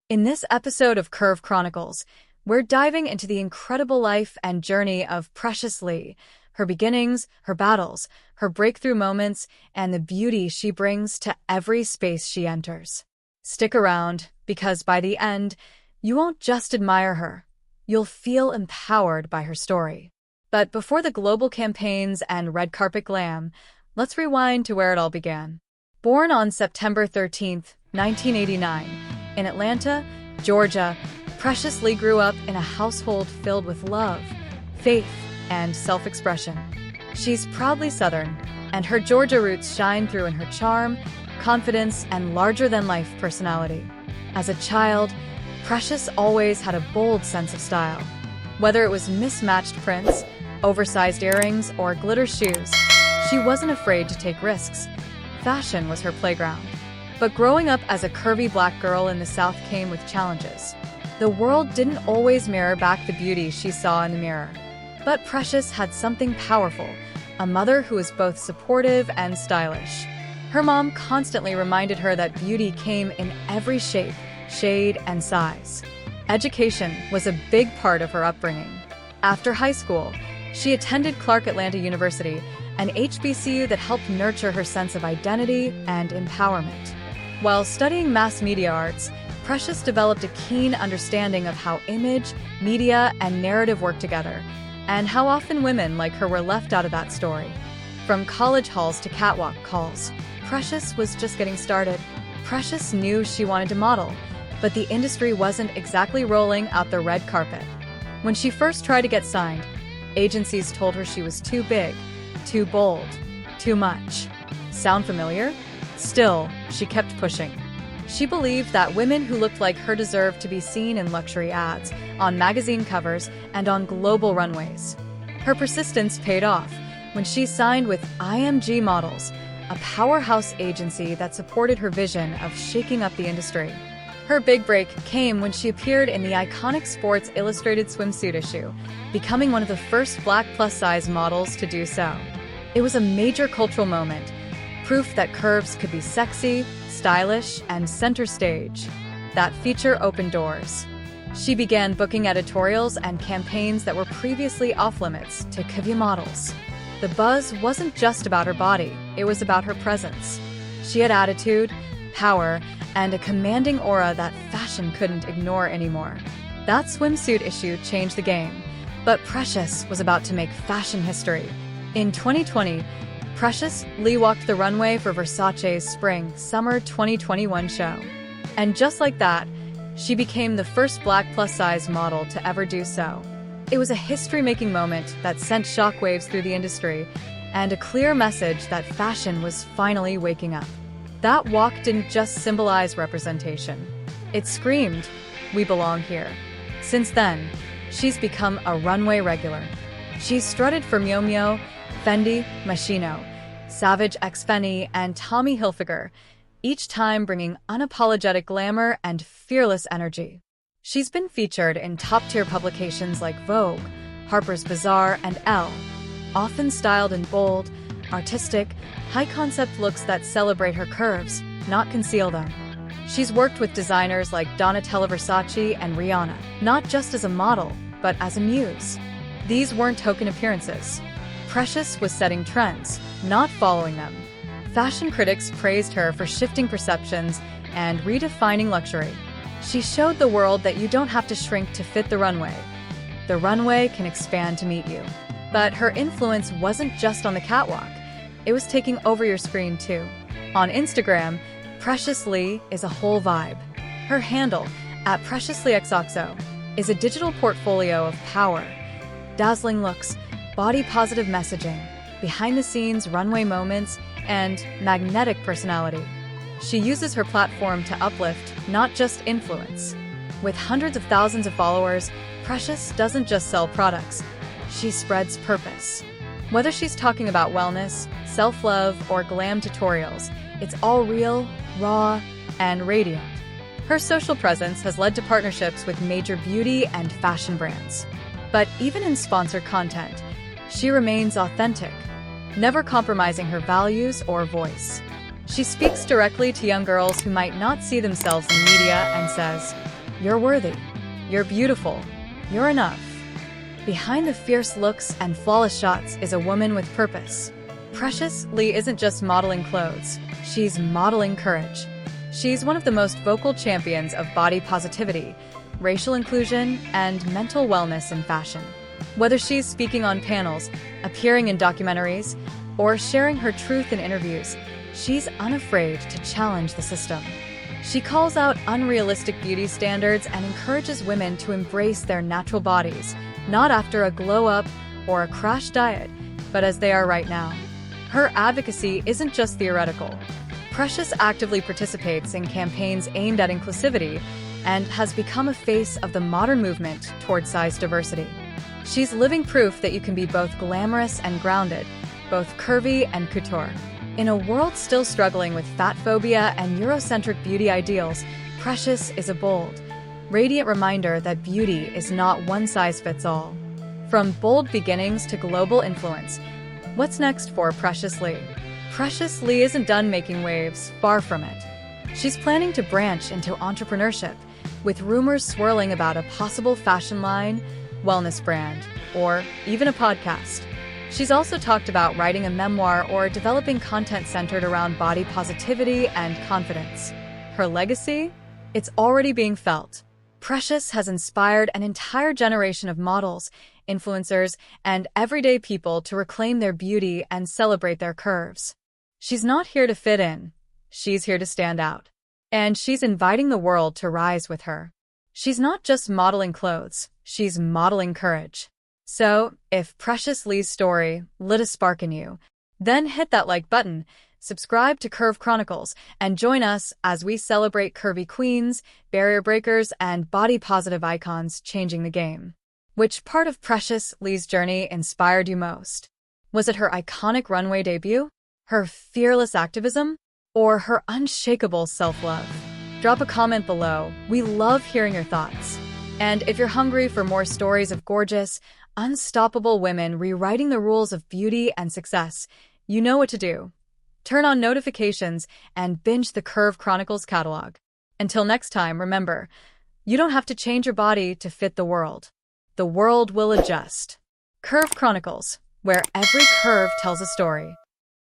In this episode of Curve Chronicles, we're diving into the incredible life and journey of Precious Lee, her beginnings, her battles, her breakthrough moments, and the beauty she brings to every space she enters. Stick around, because by the end, you won't just admire her, you'll feel empowered by her story. But before the global campaigns and red carpet glam, let's rewind to where it all began. Born on September 13, 1989, in Atlanta, Georgia, Precious Lee grew up in a household filled with love, faith, and self-expression. She's proudly Southern, and her Georgia roots shine through in her charm, confidence, and larger-than-life personality. As a child, Precious always had a bold sense of style. Whether it was mismatched prints, oversized earrings, or glitter shoes, she wasn't afraid to take risks. Fashion was her playground. But growing up as a curvy black girl in the South came with challenges. The world didn't always mirror back the beauty she saw in the mirror. But Precious had something powerful, a mother who was both supportive and stylish. Her mom constantly reminded her that beauty came in every shape, shade, and size. Education was a big part of her upbringing. After high school, she attended Clark Atlanta University, an HBCU that helped nurture her sense of identity and empowerment. While studying mass media arts, Precious developed a keen understanding of how image, media, and narrative work together, and how often women like her were left out of that story. From college halls to catwalk calls, Precious was just getting started. Precious knew she wanted to model, but the industry wasn't exactly rolling out the red carpet. When she first tried to get signed, agencies told her she was too big, too bold, too much. Sound familiar? Still, she kept pushing. She believed that women who looked like her deserved to be seen in luxury ads, on magazine covers, and on global runways. Her persistence paid off when she signed with IMG Models, a powerhouse agency that supported her vision of shaking up the industry. Her big break came when she appeared in the iconic Sports Illustrated swimsuit issue, becoming one of the first black plus-size models to do so. It was a major cultural moment, proof that curves could be sexy, stylish, and center stage. That feature opened doors. She began booking editorials and campaigns that were previously off-limits to Curvy models. The buzz wasn't just about her body, it was about her presence. She had attitude, power, and a commanding aura that fashion couldn't ignore anymore. That swimsuit issue changed the game, but Precious was about to make fashion history. In 2020, Precious Lee walked the runway for Versace's Spring/Summer 2021 show. And just like that, she became the first black plus-size model to ever do so. It was a history-making moment that sent shockwaves through the industry, and a clear message that fashion was finally waking up. That walk didn't just symbolize representation. It screamed, "We belong here." Since then, she's become a runway regular. She's strutted for Miu Miu, Fendi, Moschino, Savage X Fenty, and Tommy Hilfiger, each time bringing unapologetic glamour and fearless energy. She's been featured in top-tier publications like Vogue, Harper's Bazaar, and Elle, often styled in bold, artistic, high-concept looks that celebrate her curves, not conceal them. She's worked with designers like Donatella Versace and Rihanna, not just as a model, but as a muse. These weren't token appearances. Precious was setting trends, not following them. Fashion critics praised her for shifting perceptions and redefining luxury. She showed the world that you don't have to shrink to fit the runway. The runway can expand to meet you. But her influence wasn't just on the catwalk. It was taking over your screen too. On Instagram, Precious Lee is a whole vibe. Her handle, @PreciousLeeXOXO, is a digital portfolio of power, dazzling looks, body-positive messaging, behind-the-scenes runway moments, and magnetic personality. She uses her platform to uplift, not just influence. With hundreds of thousands of followers, Precious doesn't just sell products. She spreads purpose. Whether she's talking about wellness, self-love, or glam tutorials, it's all real, raw, and radiant. Her social presence has led to partnerships with major beauty and fashion brands. But even in sponsored content, she remains authentic, never compromising her values or voice. She speaks directly to young girls who might not see themselves in media and says, "You're worthy. You're beautiful. You're enough." Behind the fierce looks and flawless shots is a woman with purpose. Precious Lee isn't just modeling clothes, she's modeling courage. She's one of the most vocal champions of body positivity, racial inclusion, and mental wellness in fashion. Whether she's speaking on panels, appearing in documentaries, or sharing her truth in interviews, she's unafraid to challenge the system. She calls out unrealistic beauty standards and encourages women to embrace their natural bodies, not after a glow-up or a crash diet, but as they are right now. Her advocacy isn't just theoretical. Precious actively participates in campaigns aimed at inclusivity and has become a face of the modern movement toward size diversity. She's living proof that you can be both glamorous and grounded, both curvy and couture. In a world still struggling with fat phobia and Eurocentric beauty ideals, Precious is a bold, radiant reminder that beauty is not one size fits all. From bold beginnings to global influence, what's next for Precious Lee? Precious Lee isn't done making waves, far from it. She's planning to branch into entrepreneurship, with rumors swirling about a possible fashion line, wellness brand, or even a podcast. She's also talked about writing a memoir or developing content centered around body positivity and confidence. Her legacy? It's already being felt. Precious has inspired an entire generation of models, influencers, and everyday people to reclaim their beauty and celebrate their curves. She's not here to fit in. She's here to stand out. And she's inviting the world to rise with her. She's not just modeling clothes, she's modeling courage. So, if Precious Lee's story lit a spark in you, then hit that like button, subscribe to Curve Chronicles, and join us as we celebrate curvy queens, barrier breakers, and body-positive icons changing the game. Which part of Precious Lee's journey inspired you most? Was it her iconic runway debut, her fearless activism, or her unshakable self-love? Drop a comment below. We love hearing your thoughts. And if you're hungry for more stories of gorgeous, unstoppable women rewriting the rules of beauty and success, you know what to do. Turn on notifications and binge the Curve Chronicles catalog. Until next time, remember, you don't have to change your body to fit the world. The world will adjust. Curve Chronicles, where every curve tells a story.